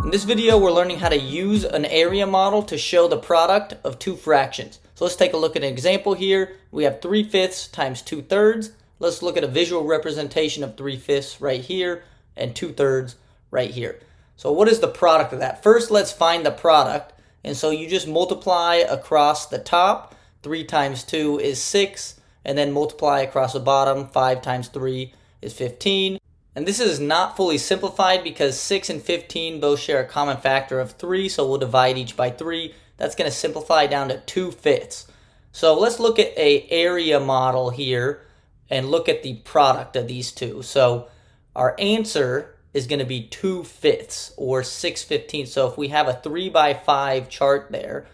In this video, we're learning how to use an area model to show the product of two fractions. So let's take a look at an example here. We have 3/5 times 2/3. Let's look at a visual representation of 3/5 right here and 2/3 right here. So what is the product of that? First, let's find the product. And so you just multiply across the top. 3 times 2 is 6. And then multiply across the bottom. 5 times 3 is 15. And this is not fully simplified because 6 and 15 both share a common factor of 3, so we'll divide each by 3. That's going to simplify down to 2/5. So let's look at an area model here and look at the product of these two. So our answer is going to be 2/5 or 6/15. So if we have a 3 by 5 chart there,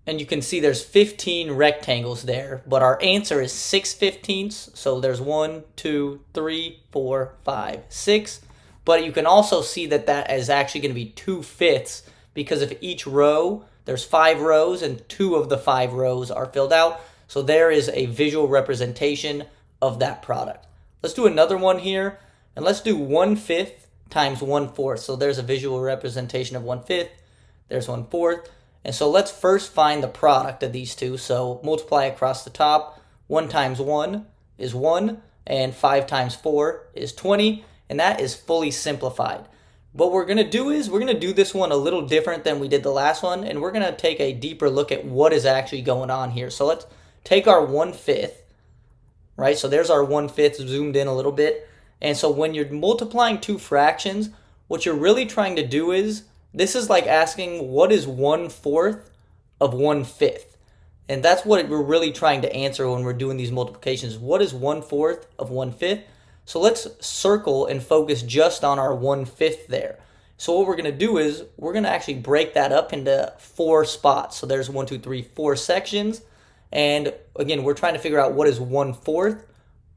and you can see there's 15 rectangles there, but our answer is 6/15. So there's 1, 2, 3, 4, 5, 6. But you can also see that that is actually going to be 2/5 because of each row, there's 5 rows and 2 of the 5 rows are filled out. So there is a visual representation of that product. Let's do another one here, and let's do 1/5 times 1/4. So there's a visual representation of 1/5. There's 1/4. And so let's first find the product of these two. So multiply across the top. 1 times 1 is 1, and 5 times 4 is 20, and that is fully simplified. What we're going to do is we're going to do this one a little different than we did the last one, and we're going to take a deeper look at what is actually going on here. So let's take our 1/5, right? So there's our 1/5 zoomed in a little bit. And so when you're multiplying two fractions, what you're really trying to do is, this is like asking what is 1/4 of 1/5. And that's what we're really trying to answer when we're doing these multiplications. What is 1/4 of 1/5? So let's circle and focus just on our 1/5 there. So what we're going to do is we're going to actually break that up into 4 spots. So there's 1, 2, 3, 4 sections. And again, we're trying to figure out what is 1/4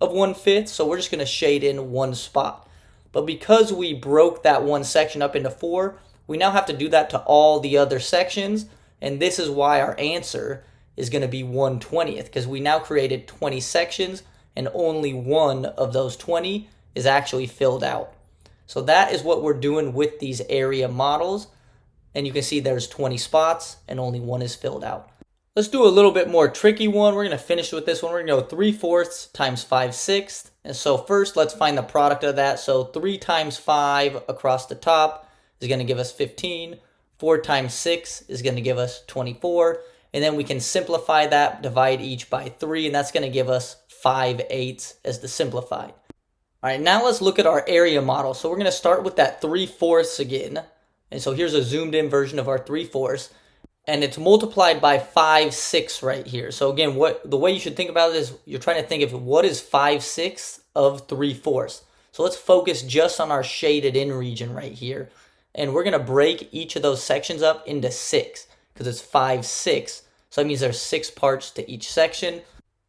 of 1/5. So we're just going to shade in one spot. But because we broke that one section up into 4, we now have to do that to all the other sections, and this is why our answer is going to be 1/20th, because we now created 20 sections, and only one of those 20 is actually filled out. So that is what we're doing with these area models, and you can see there's 20 spots, and only one is filled out. Let's do a little bit more tricky one. We're going to finish with this one. We're going to go 3/4 times 5/6, and so first let's find the product of that. So 3 times 5 across the top is going to give us 15. 4 times 6 is going to give us 24. And then we can simplify that, divide each by 3, and that's going to give us 5/8 as the simplified. All right, now let's look at our area model. So we're going to start with that 3/4 again. And so here's a zoomed in version of our 3/4. And it's multiplied by 5/6 right here. So again, the way you should think about it is you're trying to think of what is 5/6 of 3/4. So let's focus just on our shaded in region right here. And we're going to break each of those sections up into 6 because it's 5/6. So that means there's 6 parts to each section.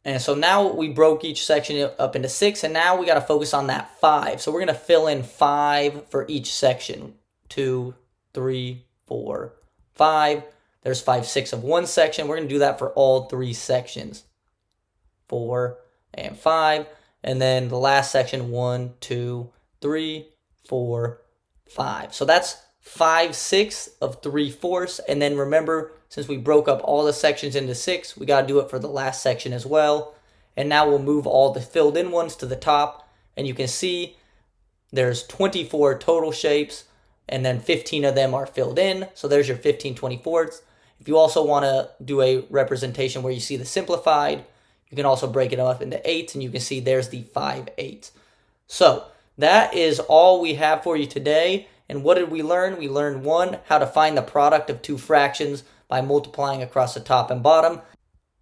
And so now we broke each section up into 6, and now we got to focus on that 5. So we're going to fill in 5 for each section. 2, 3, 4, 5. There's 5/6 of one section. We're going to do that for all 3 sections. 4 and 5. And then the last section, 1, 2, 3, 4, 5. So that's 5/6 of 3/4. And then remember, since we broke up all the sections into 6, we got to do it for the last section as well. And now we'll move all the filled in ones to the top. And you can see there's 24 total shapes, and then 15 of them are filled in. So there's your 15 24ths. If you also want to do a representation where you see the simplified, you can also break it up into 8, and you can see there's the 5/8. So that is all we have for you today. And what did we learn? We learned 1, how to find the product of two fractions by multiplying across the top and bottom.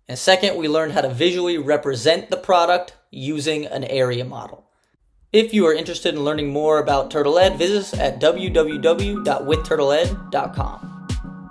And second, we learned how to visually represent the product using an area model. If you are interested in learning more about TurtlEd, visit us at www.withturtled.com.